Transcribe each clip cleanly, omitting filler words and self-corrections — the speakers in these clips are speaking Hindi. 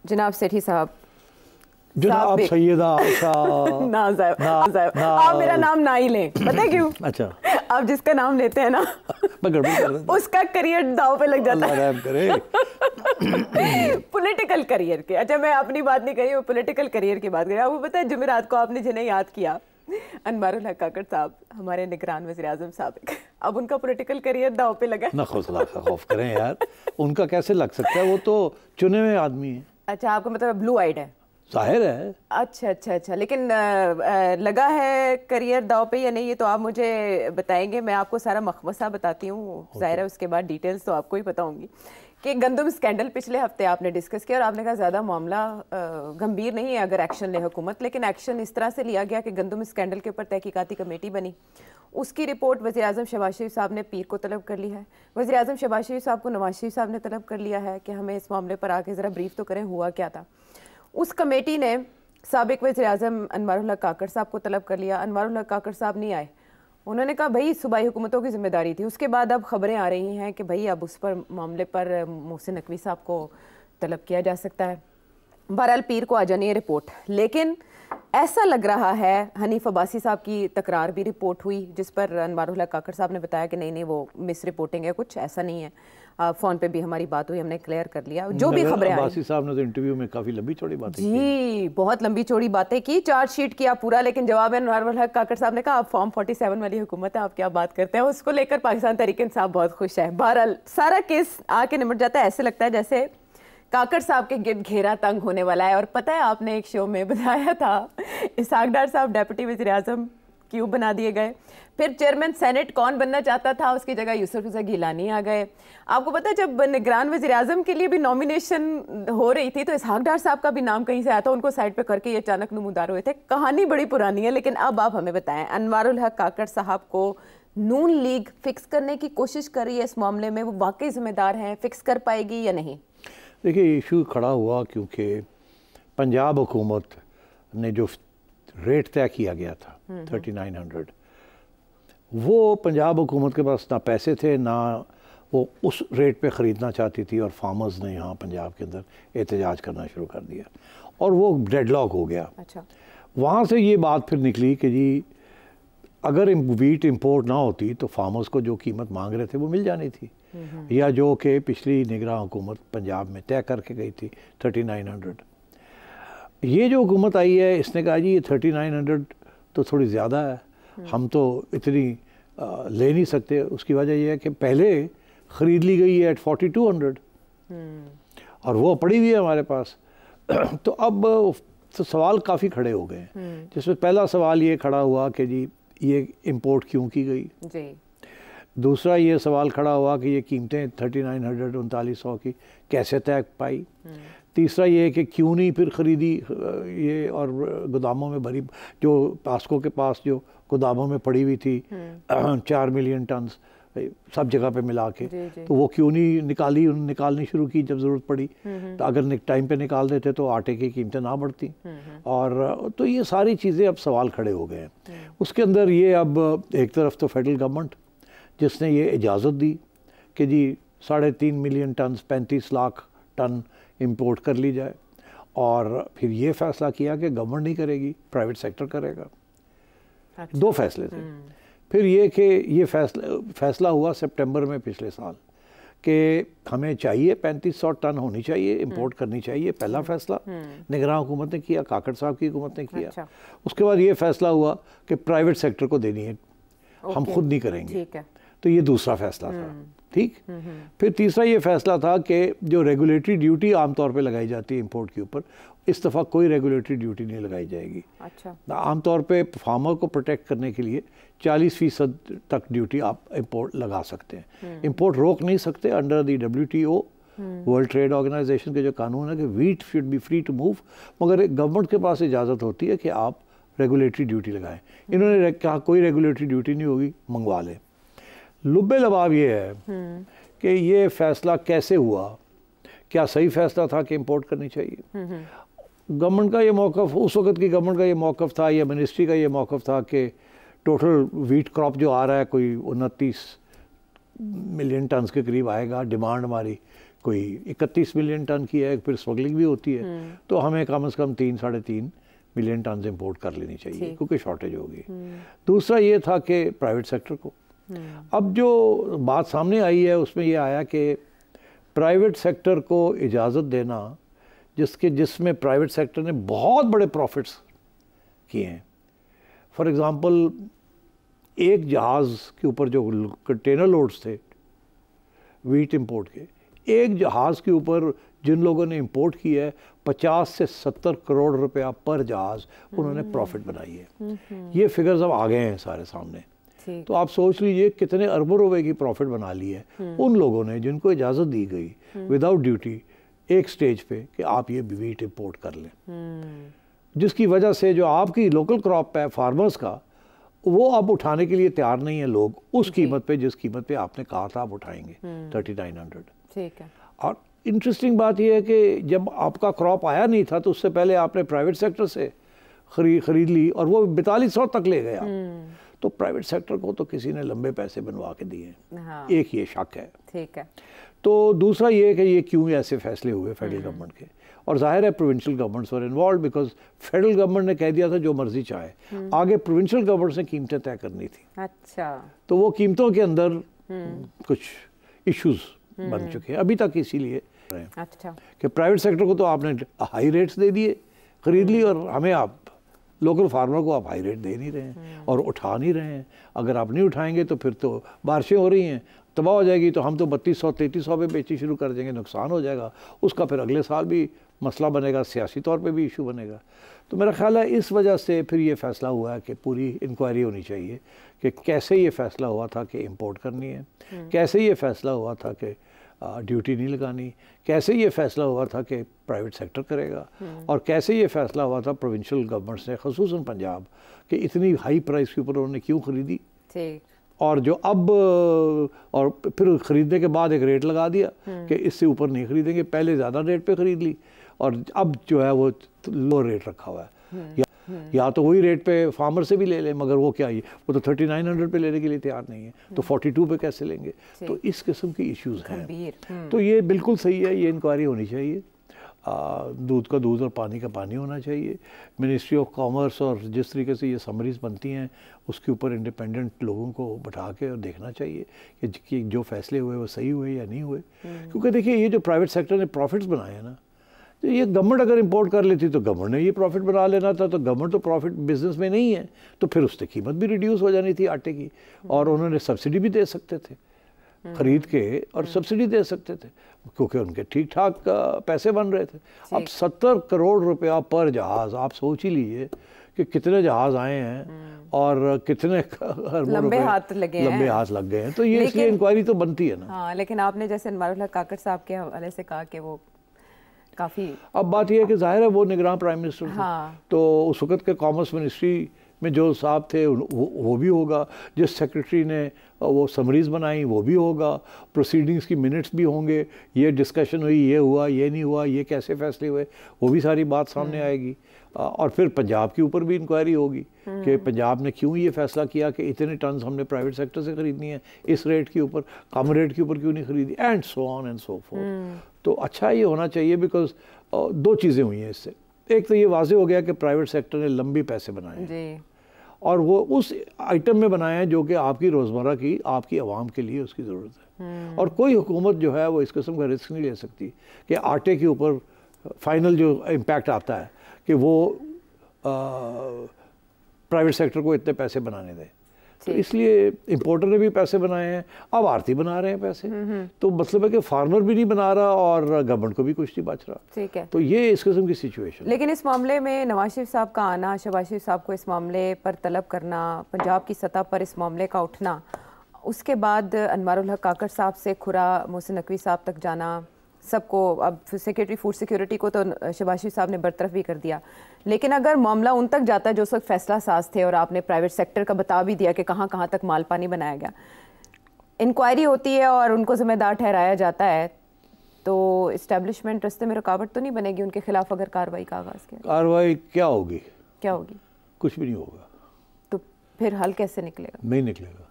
जनाब सेठी साहब, जनाब सैयदा आशा ना साहब आप मेरा नाम ना ही लें, पता है क्यों? अच्छा, आप जिसका नाम लेते हैं ना उसका करियर दाव पे लग जाता है। पॉलिटिकल करियर के, अच्छा मैं अपनी बात नहीं करी, वो पॉलिटिकल करियर की बात करी। आपको पता है जुमेरात को आपने जिन्हें याद किया, अनवारुल हक काकड़ साहब, हमारे निगरान वज़ीर आज़म साहब, अब उनका पॉलिटिकल करियर दाव पे लगा। ना खौफ करें यार, उनका कैसे लग सकता है, वो तो चुने हुए आदमी है। अच्छा, आपका मतलब ब्लू आइड है? जाहिर है। अच्छा, लेकिन लगा है करियर दाव पे या नहीं, ये तो आप मुझे बताएंगे। मैं आपको सारा मखमसा बताती हूँ, जाहिर है उसके बाद डिटेल्स तो आपको ही बताऊंगी। कि गंदम स्कैंडल पिछले हफ्ते आपने डिस्कस किया और आपने कहा ज़्यादा मामला गंभीर नहीं है अगर एक्शन ले हुकूमत, लेकिन एक्शन इस तरह से लिया गया कि गंदम स्कैंडल के ऊपर तहकीकाती कमेटी बनी, उसकी रिपोर्ट वज़ीर आज़म शहबाज शरीफ साहब ने पीर को तलब कर ली है। वज़ीर आज़म शहबाज शरीफ साहब को नवाज शरीफ साहब ने तलब कर लिया है कि हमें इस मामले पर आके ज़रा ब्रीफ तो करें, हुआ क्या था। उस कमेटी ने साबिक वज़ीर आज़म अनवारुल हक काकड़ साहब को तलब कर लिया। अनवारुल हक काकड़ साहब नहीं आए, उन्होंने कहा भाई सूबाई हुकूमतों की जिम्मेदारी थी। उसके बाद अब खबरें आ रही हैं कि भाई अब उस पर मामले पर मोहसिन नकवी साहब को तलब किया जा सकता है। बहरहाल पीर को आ जानी है रिपोर्ट, लेकिन ऐसा लग रहा है हनीफ अब्बासी साहब की तकरार भी रिपोर्ट हुई, जिस पर अनवारुल हक काकड़ साहब ने बताया कि नहीं वो मिस रिपोर्टिंग है, कुछ ऐसा नहीं है। फ़ोन पे भी हमारी बात हुई, हमने क्लियर कर लिया जो भी खबरें आई। अब्बासी साहब ने तो इंटरव्यू में काफ़ी लंबी चौड़ी बातें की। जी, बहुत लंबी चौड़ी बातें की, चार्जशीट किया पूरा, लेकिन जवाब में अनवारुल हक काकड़ साहब ने कहा आप फॉर्म 47 वाली हुकूमत है, आप क्या बात करते हैं। उसको लेकर पाकिस्तान तहरीक इंसाफ बहुत खुश है। बहरहाल सारा केस आके निमट जाता है, ऐसे लगता है जैसे काकड़ साहब के गिर्द घेरा तंग होने वाला है। और पता है आपने एक शो में बताया था इसहाक डार साहब डेप्यूटी वज़ीर आज़म क्यों बना दिए गए, फिर चेयरमैन सेनेट कौन बनना चाहता था, उसकी जगह यूसुफ रज़ा गिलानी आ गए। आपको पता है जब निगरान वज़ीर आज़म के लिए भी नॉमिनेशन हो रही थी तो इसहाक डार साहब का भी नाम कहीं से आया था, उनको साइड पे करके ये अचानक नमूदार हुए थे। कहानी बड़ी पुरानी है, लेकिन अब आप हमें बताएं अनवारुल हक काकड़ साहब को नून लीग फिक्स करने की कोशिश कर रही है इस मामले में, वो वाकई जिम्मेदार हैं, फिक्स कर पाएगी या नहीं? देखिए इशू खड़ा हुआ क्योंकि पंजाब हुकूमत ने जो रेट तय किया गया था 3900, वो पंजाब हुकूमत के पास ना पैसे थे, ना वो उस रेट पे ख़रीदना चाहती थी, और फार्मर्स ने यहाँ पंजाब के अंदर एहतजाज करना शुरू कर दिया और वो डेडलॉक हो गया। अच्छा, वहाँ से ये बात फिर निकली कि जी अगर वीट इंपोर्ट ना होती तो फार्मर्स को जो कीमत मांग रहे थे वो मिल जानी थी, या जो कि पिछली निगरान हुकूमत पंजाब में तय करके गई थी 3900। ये जो हुकूमत आई है इसने कहा जी ये 3900 तो थोड़ी ज़्यादा है, हम तो इतनी ले नहीं सकते। उसकी वजह यह है कि पहले ख़रीद ली गई है एट 4200 और वो पड़ी हुई है हमारे पास। तो अब तो सवाल काफ़ी खड़े हो गए हैं, जिसमें पहला सवाल ये खड़ा हुआ कि जी ये इंपोर्ट क्यों की गई जी। दूसरा ये सवाल खड़ा हुआ कि ये कीमतें 3900 3900 की कैसे तय पाई। तीसरा ये कि क्यों नहीं फिर ख़रीदी ये और गोदामों में भरी, जो पास्को के पास जो गोदामों में पड़ी हुई थी 4 मिलियन टन सब जगह पे मिला के, तो वो क्यों नहीं निकाली, उन्होंने निकालनी शुरू की जब ज़रूरत पड़ी। तो अगर टाइम पे निकाल देते तो आटे की कीमतें ना बढ़ती। और तो ये सारी चीज़ें अब सवाल खड़े हो गए हैं। उसके अंदर ये अब एक तरफ तो फेडरल गवर्नमेंट जिसने ये इजाज़त दी कि जी 3.5 million ton 35 lakh ton import कर ली जाए, और फिर ये फैसला किया कि गवर्नमेंट नहीं करेगी, प्राइवेट सेक्टर करेगा। अच्छा। दो फैसले थे। फिर ये कि ये फैसला हुआ सितंबर में पिछले साल कि हमें चाहिए 3500 टन होनी चाहिए, इंपोर्ट करनी चाहिए। पहला फैसला निगरान हुकूमत ने किया, काकड़ साहब की हुकूमत ने किया। अच्छा। उसके बाद ये फैसला हुआ कि प्राइवेट सेक्टर को देनी है, हम खुद नहीं करेंगे। ठीक है। तो ये दूसरा फैसला था। ठीक। फिर तीसरा ये फैसला था कि जो रेगुलेटरी ड्यूटी आमतौर पे लगाई जाती है इंपोर्ट के ऊपर, इस दफ़ा कोई रेगुलेटरी ड्यूटी नहीं लगाई जाएगी। अच्छा। आमतौर पे फार्मर को प्रोटेक्ट करने के लिए 40% तक ड्यूटी आप इंपोर्ट लगा सकते हैं। इंपोर्ट रोक नहीं सकते under the WTO World Trade Organisation के जो कानून है कि wheat should be free to move, मगर गवर्नमेंट के पास इजाज़त होती है कि आप रेगुलेटरी ड्यूटी लगाएं। इन्होंने कहा कोई रेगुलेटरी ड्यूटी नहीं होगी, मंगवा लें। लुब्बे लबाब ये है कि ये फैसला कैसे हुआ, क्या सही फैसला था कि इंपोर्ट करनी चाहिए। गवर्नमेंट का ये मौक़िफ़, उस वक्त की गवर्नमेंट का ये मौक़िफ़ था, या मिनिस्ट्री का ये मौक़िफ़ था कि टोटल वीट क्रॉप जो आ रहा है कोई 29 मिलियन टन के करीब आएगा, डिमांड हमारी कोई 31 मिलियन टन की है, फिर स्मगलिंग भी होती है, तो हमें कम से कम 3-3.5 मिलियन टन इंपोर्ट कर लेनी चाहिए क्योंकि शॉर्टेज होगी। दूसरा ये था कि प्राइवेट सेक्टर को, अब जो बात सामने आई है उसमें ये आया कि प्राइवेट सेक्टर को इजाज़त देना जिसमें प्राइवेट सेक्टर ने बहुत बड़े प्रॉफिट्स किए हैं। फॉर एग्ज़ाम्पल एक जहाज़ के ऊपर जो कंटेनर लोड्स थे वीट इंपोर्ट के, एक जहाज़ के ऊपर जिन लोगों ने इंपोर्ट किया है 50 से 70 करोड़ रुपया पर जहाज़ उन्होंने प्रॉफिट बनाई है। ये फिगर्स अब आ गए हैं सारे सामने, तो आप सोच लीजिए कितने अरबों रुपए की प्रॉफिट बना ली है उन लोगों ने जिनको इजाज़त दी गई विदाउट ड्यूटी एक स्टेज पे कि आप ये वीट इंपोर्ट कर लें, जिसकी वजह से जो आपकी लोकल क्रॉप है फार्मर्स का, वो अब उठाने के लिए तैयार नहीं है लोग उस कीमत पे जिस कीमत पे आपने कहा था आप उठाएंगे 3900। ठीक है। और इंटरेस्टिंग बात यह है कि जब आपका क्रॉप आया नहीं था तो उससे पहले आपने प्राइवेट सेक्टर से खरीद ली और वो 4200 तक ले गया, तो प्राइवेट सेक्टर को तो किसी ने लंबे पैसे बनवा के दिए। हाँ। एक ये शक है। ठीक है। तो दूसरा ये है कि ये क्यों ऐसे फैसले हुए फेडरल गवर्नमेंट के, और जाहिर है provincial governments were involve because federal government ने कह दिया था जो मर्जी चाहे, आगे प्रोविंशियल गवर्नमेंट ने कीमतें तय करनी थी। अच्छा। तो वो कीमतों के अंदर कुछ इश्यूज बन चुके हैं अभी तक, इसीलिए अच्छा कि प्राइवेट सेक्टर को तो आपने हाई रेट्स दे दिए, खरीद ली, और हमें आप लोकल फार्मर को आप हाई रेट दे नहीं रहे हैं और उठा नहीं रहे हैं। अगर आप नहीं उठाएंगे तो फिर तो बारिशें हो रही हैं, तबाह हो जाएगी, तो हम तो 3200-3300 पे बेचनी शुरू कर देंगे, नुकसान हो जाएगा, उसका फिर अगले साल भी मसला बनेगा, सियासी तौर पे भी इशू बनेगा। तो मेरा ख्याल है इस वजह से फिर ये फ़ैसला हुआ है कि पूरी इंक्वायरी होनी चाहिए कि कैसे ये फ़ैसला हुआ था कि इंपोर्ट करनी है, कैसे ये फ़ैसला हुआ था कि ड्यूटी नहीं लगानी, कैसे ये फ़ैसला हुआ था कि प्राइवेट सेक्टर करेगा, और कैसे ये फ़ैसला हुआ था प्रोविंशियल गवर्नमेंट्स ने ख़ुसूसन पंजाब कि इतनी हाई प्राइस के ऊपर उन्होंने क्यों ख़रीदी, और जो अब और फिर ख़रीदने के बाद एक रेट लगा दिया कि इससे ऊपर नहीं ख़रीदेंगे, पहले ज़्यादा रेट पे ख़रीद ली और अब जो है वो लो रेट रखा हुआ है। या तो वही रेट पे फार्मर से भी ले लें, मगर वो क्या, वो तो 3900 पे लेने के लिए तैयार नहीं है, तो 42 पे कैसे लेंगे। तो इस किस्म की इश्यूज हैं। तो ये बिल्कुल सही है, ये इंक्वायरी होनी चाहिए, दूध का दूध और पानी का पानी होना चाहिए। मिनिस्ट्री ऑफ कॉमर्स और जिस तरीके से ये समरीज बनती हैं उसके ऊपर इंडिपेंडेंट लोगों को बैठा के और देखना चाहिए कि जो फैसले हुए वो सही हुए या नहीं हुए। क्योंकि देखिए ये जो प्राइवेट सेक्टर ने प्रॉफिट्स बनाए हैं ना, तो ये गवर्नमेंट अगर इंपोर्ट कर लेती तो गवर्नमेंट ने ये प्रॉफिट बना लेना था, तो गवर्नमेंट तो प्रॉफिट बिजनेस में नहीं है, तो फिर उससे कीमत भी रिड्यूस हो जानी थी आटे की, और उन्होंने सब्सिडी भी दे सकते थे खरीद के, और सब्सिडी दे सकते थे क्योंकि उनके ठीक ठाक पैसे बन रहे थे। अब 70 करोड़ रुपया पर जहाज़, आप सोच ही लीजिए कि कितने जहाज़ आए हैं और कितने लंबे हाथ लग गए हैं। तो ये इसलिए इंक्वायरी तो बनती है ना। हाँ, लेकिन आपने जैसे अनवारुल हक काकड़ साहब के हवाले से कहा कि वो काफ़ी, अब बात यह है कि जाहिर है वो निगरान प्राइम मिनिस्टर थे, तो उस वक्त के कॉमर्स मिनिस्ट्री में जो साहब थे वो भी होगा, जिस सेक्रेटरी ने वो समरीज बनाई वो भी होगा, प्रोसीडिंग्स की मिनट्स भी होंगे, ये डिस्कशन हुई, ये हुआ, ये नहीं हुआ, ये कैसे फैसले हुए, वो भी सारी बात सामने आएगी। और फिर पंजाब के ऊपर भी इंक्वायरी होगी कि पंजाब ने क्यों ये फैसला किया कि इतने टन हमने प्राइवेट सेक्टर से ख़रीदनी है, इस रेट के ऊपर, कम रेट के ऊपर क्यों नहीं खरीदी, and so on and so fourth. तो अच्छा ये होना चाहिए, बिकॉज दो चीज़ें हुई हैं इससे। एक तो ये वाजे हो गया कि प्राइवेट सेक्टर ने लंबी पैसे बनाए और वो उस आइटम में बनाए हैं जो कि आपकी रोज़मर्रा की, आपकी आवाम के लिए उसकी ज़रूरत है, और कोई हुकूमत जो है वो इस किस्म का रिस्क नहीं ले सकती कि आटे के ऊपर फाइनल जो इम्पैक्ट आता है कि वो प्राइवेट सेक्टर को इतने पैसे बनाने दें। तो इसलिए इंपोर्टर ने भी पैसे बनाए हैं, अब आरती बना रहे हैं पैसे, तो मतलब है कि फार्मर भी नहीं बना रहा और गवर्नमेंट को भी कुछ नहीं बच रहा। ठीक है, तो ये इस किस्म की सिचुएशन। लेकिन इस मामले में नवाज शरीफ साहब का आना, शहबाज शरीफ साहब को इस मामले पर तलब करना, पंजाब की सतह पर इस मामले का उठना, उसके बाद अनवारुल हक काकड़ साहब से खुरा मोहसिन नकवी साहब तक जाना, सबको, अब सेक्रेटरी फूड सिक्योरिटी को तो शहबाज शरीफ साहब ने बरतरफ भी कर दिया, लेकिन अगर मामला उन तक जाता है जो उस वक्त फैसला साज थे, और आपने प्राइवेट सेक्टर का बता भी दिया कि कहाँ कहाँ तक माल पानी बनाया गया, इंक्वायरी होती है और उनको जिम्मेदार ठहराया जाता है, तो इस्टेब्लिशमेंट रस्ते में रुकावट तो नहीं बनेगी उनके खिलाफ अगर कार्रवाई का आगाज़ किया? कार्रवाई क्या होगी? क्या होगी? कुछ भी नहीं होगा। तो फिर हल कैसे निकलेगा? नहीं निकलेगा।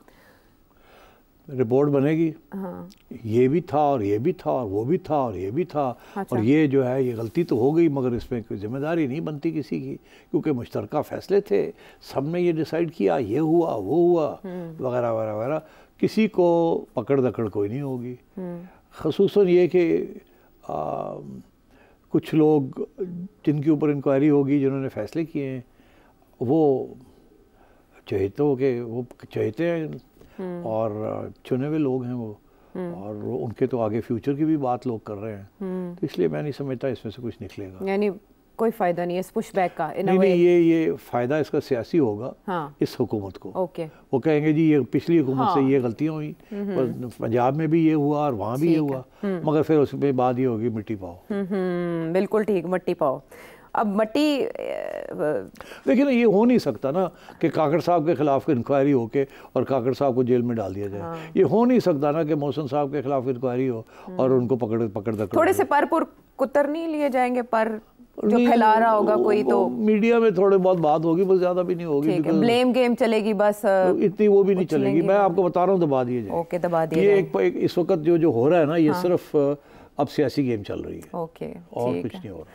रिपोर्ट बनेगी, हाँ। ये भी था और ये भी था और वो भी था और ये भी था। अच्छा। और ये जो है ये गलती तो हो गई, मगर इसमें कोई जिम्मेदारी नहीं बनती किसी की, क्योंकि मुश्तरका फैसले थे, सब ने ये डिसाइड किया, ये हुआ वो हुआ वगैरह वगैरह वगैरह। किसी को पकड़ दकड़ कोई नहीं होगी। ख़ुसूसन ये कि कुछ लोग जिनके ऊपर इंक्वायरी होगी, जिन्होंने फ़ैसले किए हैं, वो चहेते हैं और चुने हुए लोग हैं वो, और उनके तो आगे फ्यूचर की भी बात लोग कर रहे हैं। तो इसलिए मैं नहीं समझता इसमें से कुछ निकलेगा। यानी कोई फ़ायदा नहीं है इस पुशबैक का? नहीं, ये फ़ायदा इसका सियासी होगा। हाँ। इस हुकूमत को। ओके। वो कहेंगे जी ये पिछली हुकूमत से ये गलतियाँ हुई, पंजाब में भी ये हुआ और वहाँ भी ये हुआ, मगर फिर उसमें बाद ये होगी मिट्टी पाओ। बिल्कुल ठीक, मिट्टी पाओ। अब मट्टी लेकिन ये हो नहीं सकता ना कि काकड़ साहब के खिलाफ इंक्वायरी हो के और काकड़ साहब को जेल में डाल दिया जाए। हाँ। ये हो नहीं सकता ना कि मोहसिन साहब के खिलाफ इंक्वायरी हो और उनको पकड़ थोड़े से पर कुतर नहीं लिए जाएंगे, पर जो फैला रहा होगा कोई, तो मीडिया में थोड़े बहुत बात होगी, बस ज्यादा भी नहीं होगी। ब्लेम गेम चलेगी बस, तो इतनी वो भी नहीं चलेगी। मैं आपको बता रहा हूँ, दबा दिए जाए। ओके, दबा दिए ये एक इस वक्त जो हो रहा है ना, ये सिर्फ अब सियासी गेम चल रही है। ओके, और कुछ नहीं हो रहा।